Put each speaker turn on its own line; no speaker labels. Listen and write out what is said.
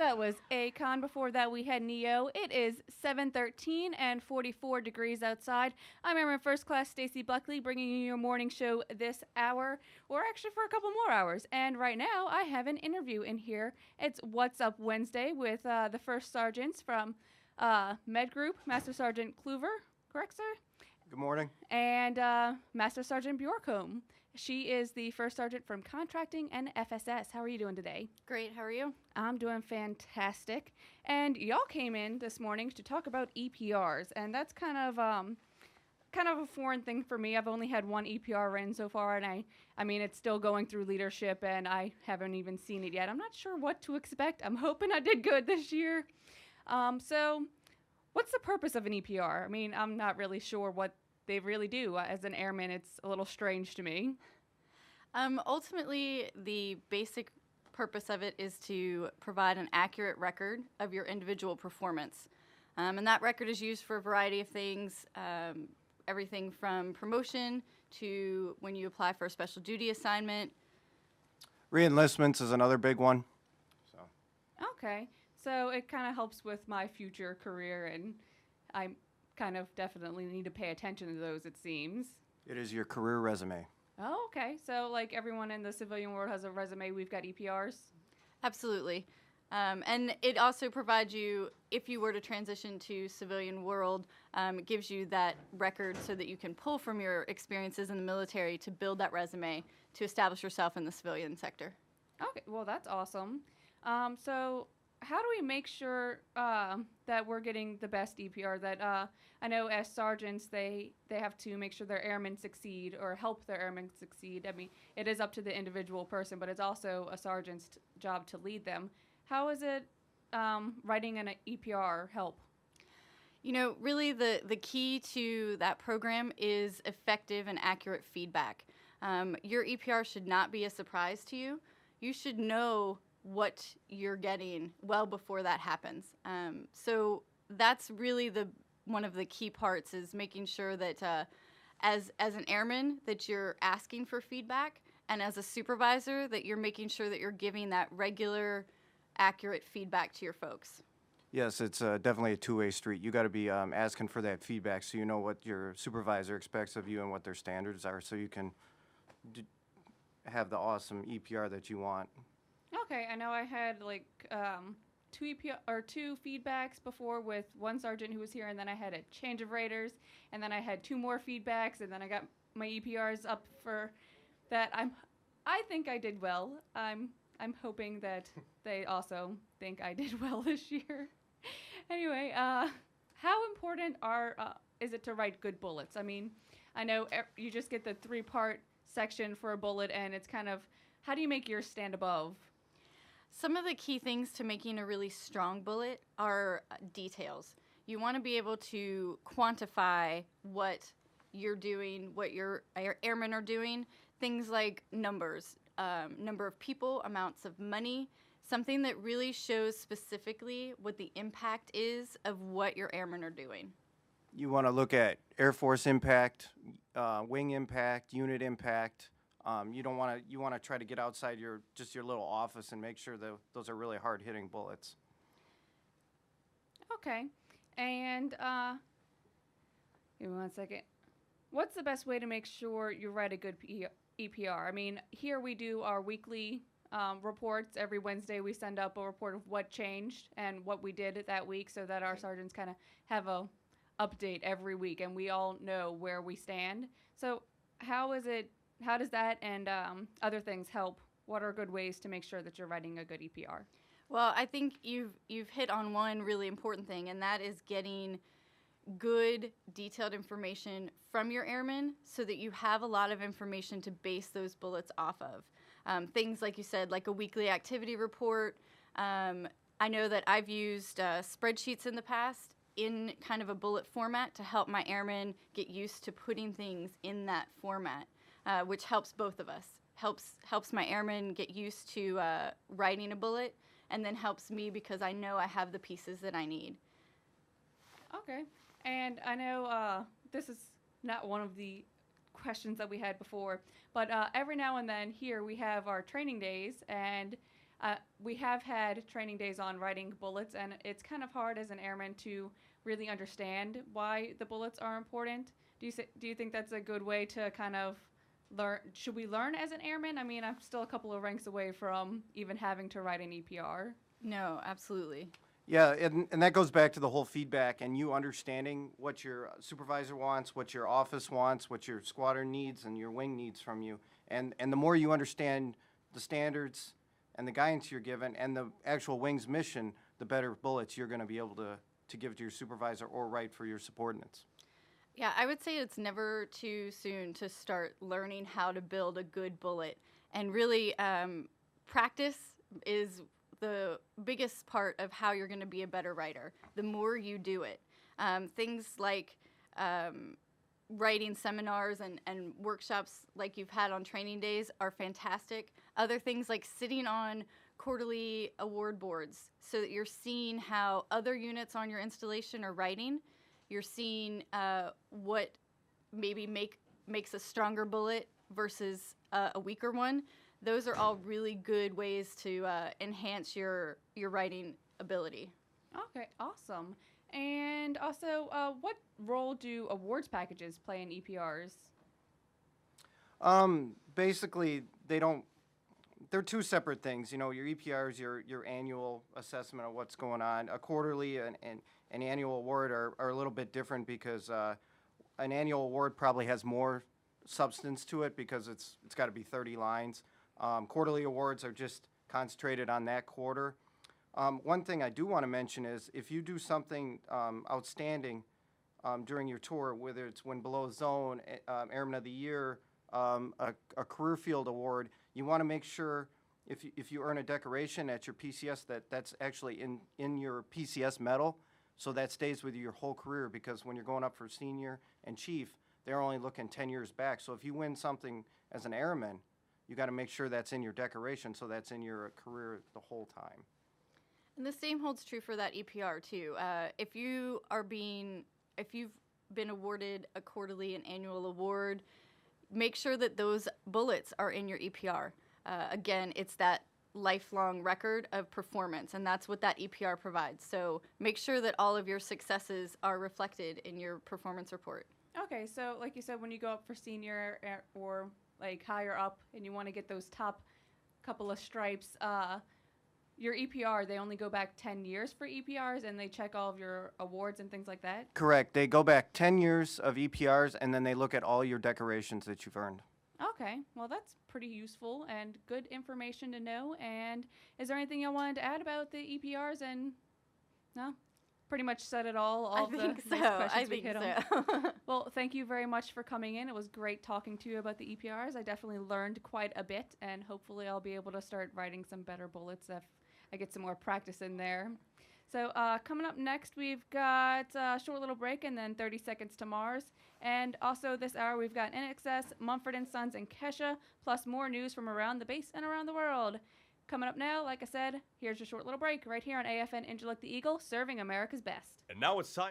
That was Akon. Before that, we had Neo. It is 7:13 and 44 degrees outside. I'm Airman First Class Stacy Buckley, bringing you your morning show this hour, or actually for a couple more hours. And right now, I have an interview in here. It's What's Up Wednesday with the first sergeants from Med Group, Master Sergeant Cluver, correct, sir?
Good morning.
And Master Sergeant Bjorkholm. She is the first sergeant from Contracting and FSS. How are you doing today?
Great. How are you?
I'm doing fantastic. And y'all came in this morning to talk about EPRs, and that's kind of a foreign thing for me. I've only had one EPR written so far, and I mean, it's still going through leadership, and I haven't even seen it yet. I'm not sure what to expect. I'm hoping I did good this year. So what's the purpose of an EPR? I mean, I'm not really sure what they really do. As an airman, it's a little strange to me.
Ultimately, the basic purpose of it is to provide an accurate record of your individual performance. And that record is used for a variety of things, everything from promotion to when you apply for a special duty assignment.
Re-enlistments is another big one.
Okay, so it kind of helps with my future career, and I kind of definitely need to pay attention to those, it seems.
It is your career resume.
Oh, okay. So like everyone in the civilian world has a resume, we've got EPRs?
Absolutely. And it also provides you, if you were to transition to civilian world, it gives you that record so that you can pull from your experiences in the military to build that resume to establish yourself in the civilian sector.
Okay, well, that's awesome. So how do we make sure that we're getting the best EPR? That I know as sergeants, they have to make sure their airmen succeed or help their airmen succeed. I mean, it is up to the individual person, but it's also a sergeant's job to lead them. How is it writing an EPR help?
You know, really the key to that program is effective and accurate feedback. Your EPR should not be a surprise to you. You should know what you're getting well before that happens. So that's really one of the key parts, is making sure that as an airman that you're asking for feedback, and as a supervisor that you're making sure that you're giving that regular, accurate feedback to your folks.
Yes, it's definitely a two-way street. You got to be asking for that feedback so you know what your supervisor expects of you and what their standards are, so you can have the awesome EPR that you want.
Okay, I know I had like two feedbacks before with one sergeant who was here, and then I had a change of raters, and then I had two more feedbacks, and then I got my EPRs up for that. I think I did well. I'm hoping that they also think I did well this year. Anyway, how important is it to write good bullets? I mean, I know you just get the 3-part section for a bullet, and it's kind of, how do you make yours stand above?
Some of the key things to making a really strong bullet are details. You want to be able to quantify what you're doing, what your airmen are doing, things like numbers, number of people, amounts of money, something that really shows specifically what the impact is of what your airmen are doing.
You want to look at Air Force impact, wing impact, unit impact. You want to try to get outside your little office and make sure that those are really hard-hitting bullets.
Okay, and give me 1 second. What's the best way to make sure you write a good EPR? I mean, here we do our weekly reports. Every Wednesday we send up a report of what changed and what we did that week, so that our sergeants kind of have a update every week, and we all know where we stand. So how does that and other things help? What are good ways to make sure that you're writing a good EPR?
Well, I think you've hit on one really important thing, and that is getting good, detailed information from your airmen so that you have a lot of information to base those bullets off of. Things like you said, like a weekly activity report. I know that I've used spreadsheets in the past in kind of a bullet format to help my airmen get used to putting things in that format. Which helps both of us. Helps my airmen get used to writing a bullet, and then helps me because I know I have the pieces that I need.
Okay, and I know this is not one of the questions that we had before, but every now and then here we have our training days, and We have had training days on writing bullets, and it's kind of hard as an airman to really understand why the bullets are important. Do you think that's a good way to kind of learn? Should we learn as an airman? I mean, I'm still a couple of ranks away from even having to write an EPR.
No, absolutely.
Yeah, and that goes back to the whole feedback and you understanding what your supervisor wants, what your office wants, what your squadron needs, and your wing needs from you. And the more you understand the standards and the guidance you're given and the actual wing's mission, the better bullets you're going to be able to give to your supervisor or write for your subordinates.
Yeah, I would say it's never too soon to start learning how to build a good bullet. And really, practice is the biggest part of how you're going to be a better writer. The more you do it. Things like writing seminars and workshops like you've had on training days are fantastic. Other things like sitting on quarterly award boards so that you're seeing how other units on your installation are writing. You're seeing what maybe makes a stronger bullet versus a weaker one. Those are all really good ways to enhance your writing ability.
Okay, awesome. And also, what role do awards packages play in EPRs?
Basically, they're two separate things. You know, your EPR is your annual assessment of what's going on. A quarterly and an annual award are a little bit different because an annual award probably has more substance to it because it's got to be 30 lines. Quarterly awards are just concentrated on that quarter. One thing I do want to mention is if you do something outstanding during your tour, whether it's Wind Below Zone, Airman of the Year, a career field award, you want to make sure if you earn a decoration at your PCS that's actually in your PCS medal, so that stays with you your whole career, because when you're going up for senior and chief, they're only looking 10 years back. So if you win something as an airman, you got to make sure that's in your decoration, so that's in your career the whole time.
And the same holds true for that EPR too. If you've been awarded a quarterly and annual award, make sure that those bullets are in your EPR. Again, it's that lifelong record of performance, and that's what that EPR provides. So make sure that all of your successes are reflected in your performance report.
Okay, so like you said, when you go up for senior or like higher up and you want to get those top couple of stripes, your EPR, they only go back 10 years for EPRs, and they check all of your awards and things like that?
Correct. They go back 10 years of EPRs, and then they look at all your decorations that you've earned.
Okay, well, that's pretty useful and good information to know. And is there anything y'all wanted to add about the EPRs? And no? Pretty much said it all
I
the
think
nice
so.
questions
I
we
think
hit
so.
on. Well, thank you very much for coming in. It was great talking to you about the EPRs. I definitely learned quite a bit, and hopefully I'll be able to start writing some better bullets if I get some more practice in there. So coming up next, we've got a short little break and then 30 seconds to Mars. And also this hour, we've got NXS, Mumford & Sons, and Kesha, plus more news from around the base and around the world. Coming up now, like I said, here's your short little break right here on AFN Incirlik the Eagle, serving America's best.
And now it's time.